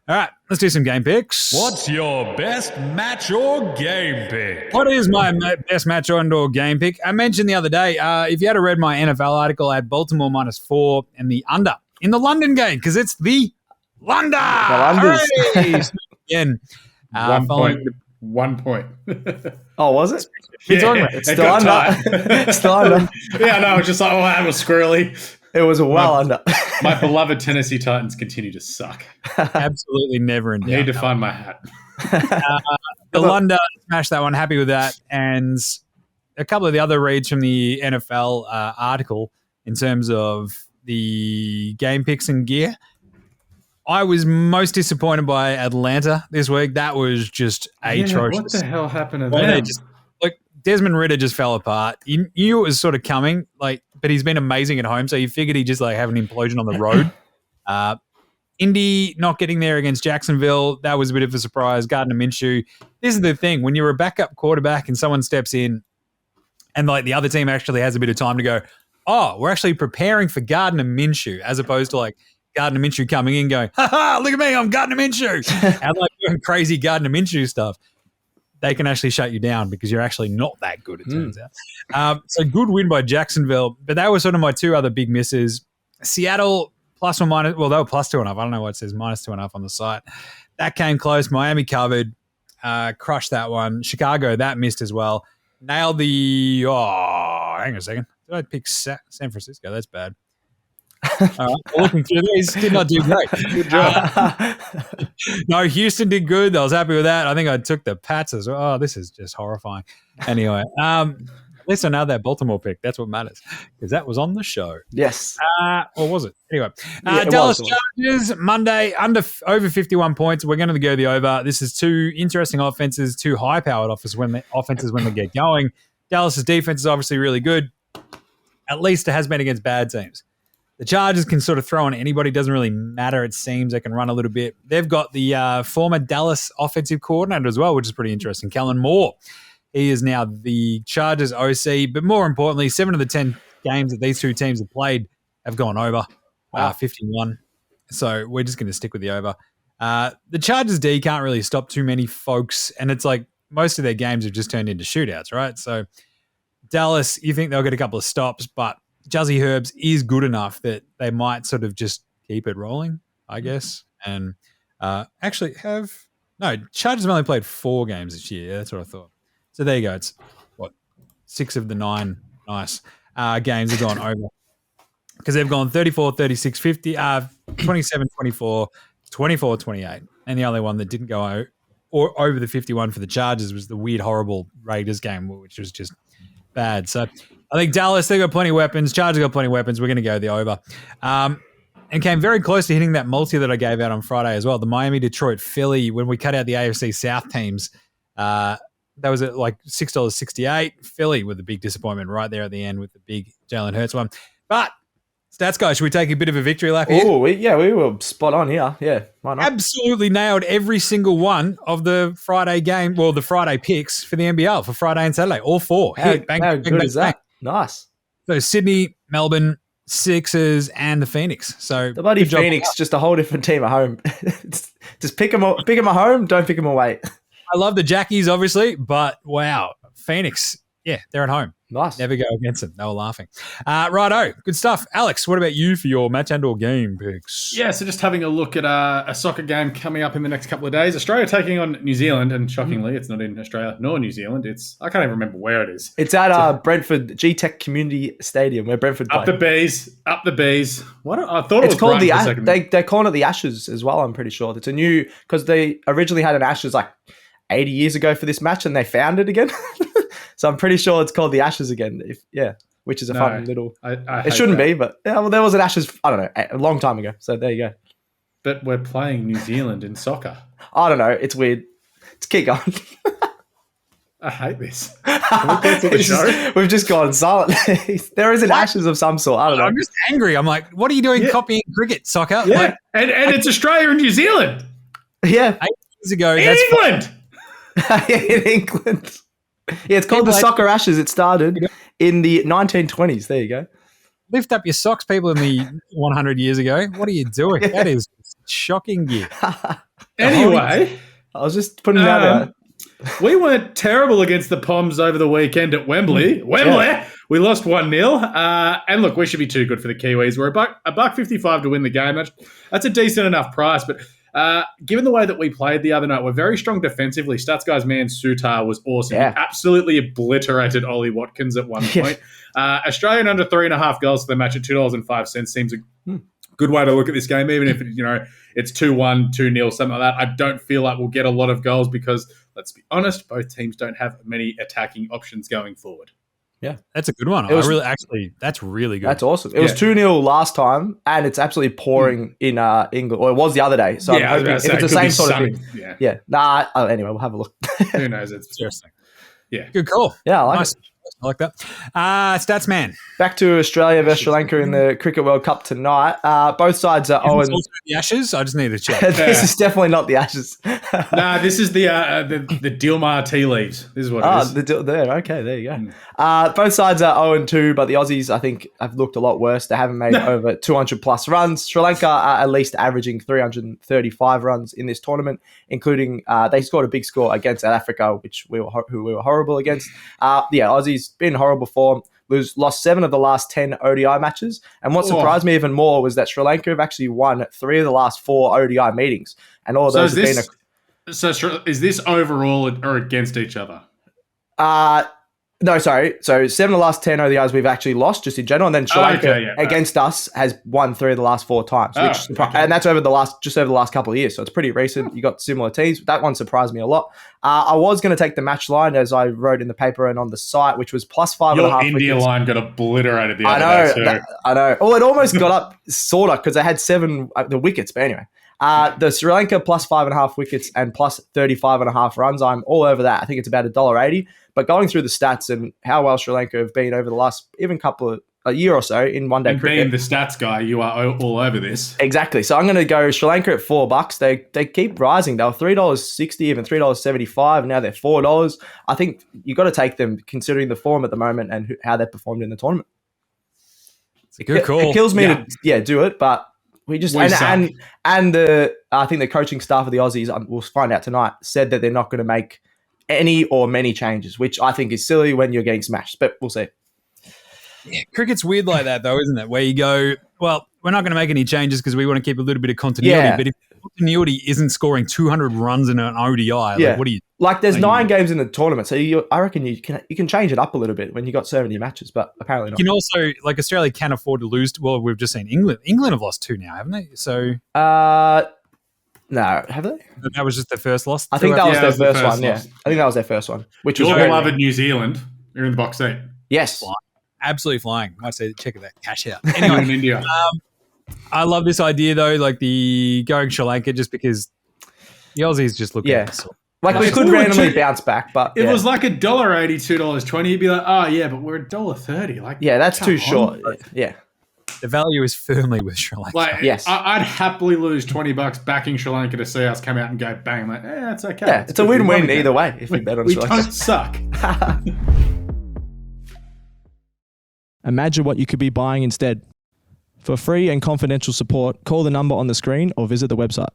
All right, let's do some game picks. What's your best match or game pick? What is my best match or game pick? I mentioned the other day, if you had read my NFL article, I had Baltimore -4 and the under in the London game because it's the London. Hooray! Again, 1 point. 1 point. Oh, was it? Yeah, It's still under. Still under. Yeah, no, it's just like, that was squirrely. It was well under. My beloved Tennessee Titans continue to suck. Absolutely never in doubt. Need to find my hat. The London smashed that one. Happy with that. And a couple of the other reads from the NFL article in terms of the game picks and gear. I was most disappointed by Atlanta this week. That was just atrocious. What the hell happened to them? Desmond Ridder just fell apart. You knew it was sort of coming, but he's been amazing at home, so you figured he'd just have an implosion on the road. Indy not getting there against Jacksonville, that was a bit of a surprise. Gardner Minshew. This is the thing. When you're a backup quarterback and someone steps in and the other team actually has a bit of time to go, oh, we're actually preparing for Gardner Minshew, as opposed to Gardner Minshew coming in going, ha ha, look at me, I'm Gardner Minshew. And doing crazy Gardner Minshew stuff. They can actually shut you down because you're actually not that good, it turns out. So good win by Jacksonville, but that was sort of my two other big misses. Seattle, plus or minus, well, they were +2.5. I don't know what it says, -2.5 on the site. That came close. Miami covered, crushed that one. Chicago, that missed as well. Nailed hang on a second. Did I pick San Francisco? That's bad. All right, looking through these, did not do great. Good job. No, Houston did good. I was happy with that. I think I took the Pats as well. Oh, this is just horrifying. Anyway, at least I know that Baltimore pick. That's what matters because that was on the show. Yes. Or was it? Anyway, Yeah, Dallas was. Chargers, Monday, over 51 points. We're going to go the over. This is two interesting offenses, two high-powered offenses when they get going. Dallas's defense is obviously really good. At least it has been against bad teams. The Chargers can sort of throw on anybody. Doesn't really matter, it seems. They can run a little bit. They've got the former Dallas offensive coordinator as well, which is pretty interesting. Kellen Moore. He is now the Chargers OC. But more importantly, 7 of the 10 games that these two teams have played have gone over, 51. So we're just going to stick with the over. The Chargers D can't really stop too many folks. And it's most of their games have just turned into shootouts, right? So Dallas, you think they'll get a couple of stops, but Juzzy Herbs is good enough that they might sort of just keep it rolling, I guess. And Chargers have only played 4 games this year. Yeah, that's what I thought. So there you go. It's 6 of the 9 games have gone over because they've gone 34, 36, 50, 27, 24, 24, 28. And the only one that didn't go over the 51 for the Chargers was the weird, horrible Raiders game, which was just bad. So I think Dallas, they've got plenty of weapons. Chargers got plenty of weapons. We're going to go the over. And came very close to hitting that multi that I gave out on Friday as well. The Miami, Detroit, Philly, when we cut out the AFC South teams, that was at $6.68. Philly with a big disappointment right there at the end with the big Jalen Hurts one. But Stats guys, should we take a bit of a victory lap here? Oh, we were spot on here. Yeah, why not? Absolutely nailed every single one of the Friday game, well, the Friday picks for the NBL for Friday and Saturday. All 4. How good is that? Nice. So Sydney, Melbourne, Sixers, and the Phoenix. So the bloody Phoenix, just a whole different team at home. Just pick them at home, don't pick them away. I love the Jackies, obviously, but wow, Phoenix, yeah, they're at home. Nice. Never go against them. They were laughing. Righto. Good stuff. Alex, what about you for your match and/or game picks? Yeah, so just having a look at a soccer game coming up in the next couple of days. Australia taking on New Zealand, and shockingly, it's not in Australia nor New Zealand. I can't even remember where it is. It's at Brentford G-Tech Community Stadium where Brentford play. Up the bees. What? I thought it's it was called the they're calling it the Ashes as well, I'm pretty sure. It's a new, because they originally had an Ashes like 80 years ago for this match and they found it again. So I'm pretty sure it's called the Ashes again. Which is a fun little. It shouldn't be, but there was an Ashes. I don't know, a long time ago. So there you go. But we're playing New Zealand in soccer. I don't know. It's weird. Let's keep going. I hate this. We've just gone silent. There is an Ashes of some sort. I don't know. I'm just angry. I'm like, what are you doing copying cricket soccer? Yeah, like, and it's Australia and New Zealand. Yeah, 8 years ago. In England. In England. Yeah, it's called the Soccer Ashes. It started in the 1920s. There you go. Lift up your socks, people in the 100 years ago. What are you doing? That is shocking gear. Anyway, I was just putting it out there. we weren't terrible against the Poms over the weekend at Wembley. We lost 1-0. And look, we should be too good for the Kiwis. We're $1.55 to win the game. That's a decent enough price. But given the way that we played the other night, we're very strong defensively. Stats guy's man, Sutar, was awesome. Yeah. He absolutely obliterated Ollie Watkins at one point. Australian under 3.5 goals for the match at $2.05 seems a good way to look at this game, even if it's 2-1, 2-0, something like that. I don't feel like we'll get a lot of goals because, let's be honest, both teams don't have many attacking options going forward. Yeah, that's a good one. That's really good. That's awesome. It was 2-0 last time, and it's absolutely pouring in England. Or it was the other day. So I'm hoping if it's the same sort of thing. Yeah. Anyway, we'll have a look. Who knows? It's interesting. Yeah. Good call. Yeah, I like nice. it. I like that. Stats man. Back to Australia versus Sri Lanka in the Cricket World Cup tonight. Both sides are Is this also the Ashes? I just need to check. This is definitely not the Ashes. Nah, this is the Dilmar tea leaves. This is what it is. There you go. Both sides are 0-2, but the Aussies, I think, have looked a lot worse. They haven't made over 200 plus runs. Sri Lanka are at least averaging 335 runs in this tournament, including they scored a big score against South Africa, who we were horrible against. Aussies been in horrible form. Lost 7 of the last 10 ODI matches. And what surprised me even more was that Sri Lanka have actually won 3 of the last 4 ODI meetings. And all of those have been... So is this overall or against each other? No, sorry. So 7 of the last 10 ODIs we've actually lost just in general. And then Sri Lanka against us has won 3 of the last 4 times. And that's over the last couple of years. So it's pretty recent. You got similar teams. That one surprised me a lot. I was going to take the match line as I wrote in the paper and on the site, which was plus 5.5. Your India line got obliterated the other day too. I know. Oh, it almost got up sort of because they had 7 the wickets. But anyway. The Sri Lanka plus 5.5 wickets and plus 35.5 runs. I'm all over that. I think it's about $1.80. But going through the stats and how well Sri Lanka have been over the last even a year or so in one-day cricket. Being the stats guy, you are all over this. Exactly. So I'm going to go Sri Lanka at $4. They keep rising. They were $3.60, even $3.75. Now they're $4. I think you've got to take them considering the form at the moment and how they performed in the tournament. It's a good call. It kills me to do it, but we just I think the coaching staff of the Aussies, we'll find out tonight, said that they're not going to make any or many changes, which I think is silly when you're getting smashed, but we'll see. Yeah, cricket's weird like that though, isn't it? Where you go, well, we're not going to make any changes because we want to keep a little bit of continuity, but if continuity isn't scoring 200 runs in an ODI, like, what do you... Like there's 9 games in the tournament, so I reckon you can change it up a little bit when you got so many matches, but apparently not. You can also, like Australia can afford to lose, well, we've just seen England have lost 2 now, haven't they? So... No, have they? That was just their first loss? I think that was their first one, yeah. I think that was their first one. Which was your beloved New Zealand. You're in the box seat. Yes. Flying. Absolutely flying. Might say, check that cash out. Anyway, in India. I love this idea, though, like the going Sri Lanka, just because the Aussies just look at us. Like we could randomly bounce back, but it was like $1.80, $2.20. You'd be like, oh, yeah, but we're $1.30. Like, that's too short. Yeah. The value is firmly with Sri Lanka. Like, yes. I'd happily lose $20 backing Sri Lanka to see us come out and go bang. Like, that's okay. Yeah, it's a win-win either way if you bet on Sri Lanka. We don't suck. Imagine what you could be buying instead. For free and confidential support, call the number on the screen or visit the website.